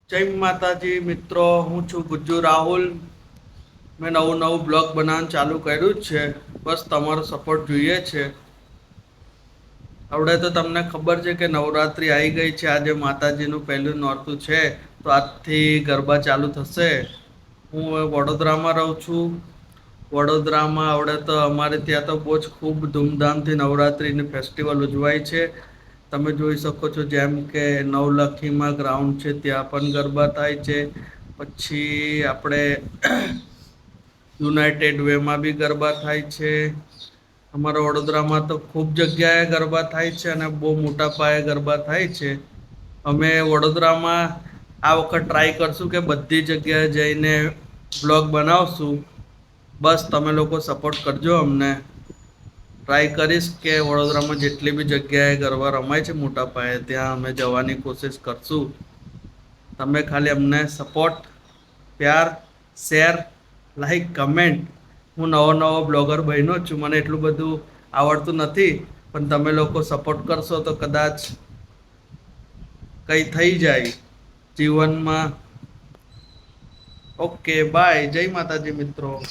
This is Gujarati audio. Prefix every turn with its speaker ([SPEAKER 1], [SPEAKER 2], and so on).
[SPEAKER 1] જય માતાજી મિત્રો, હું છું ગુજ્જુ રાહુલ. મેં નવું નવું બ્લોગ બનાવવાનું ચાલુ કર્યું જ છે. બસ તમારો સપોર્ટ જોઈએ છે. આવડે તો તમને ખબર છે કે નવરાત્રિ આવી ગઈ છે. આજે માતાજીનું પહેલું નોરતું છે, તો આજથી ગરબા ચાલુ થશે. હું વડોદરામાં રહું છું. વડોદરામાં આવડે તો અમારે ત્યાં તો બહુ જ ખૂબ ધૂમધામથી નવરાત્રિની ફેસ્ટિવલ ઉજવાય છે. તમે જોઈ શકો છો, જેમ કે નવલખીમાં ગ્રાઉન્ડ છે, ત્યાં પણ ગરબા થાય છે. પછી આપણે યુનાઇટેડ વેમાં બી ગરબા થાય છે. અમારા વડોદરામાં તો ખૂબ જગ્યાએ ગરબા થાય છે અને બહુ મોટા પાયે ગરબા થાય છે. અમે વડોદરામાં આ વખત ટ્રાય કરશું કે બધી જગ્યાએ જઈને બ્લોગ બનાવશું. બસ તમે લોકો સપોર્ટ કરજો અમને. ટ્રાય કરીશ કે વડોદરામાં જેટલી બી જગ્યાએ ગરબા રમાય છે મોટા પાયે, ત્યાં અમે જવાની કોશિશ કરશું. તમે ખાલી અમને સપોર્ટ, પ્યાર, શેર, લાઈક, કમેન્ટ. હું નવો નવો બ્લોગર બન્યો છું. મને એટલું બધું આવડતું નથી, પણ તમે લોકો સપોર્ટ કરશો તો કદાચ કંઈ થઈ જાય જીવનમાં. Okay bye. જય માતાજી મિત્રો.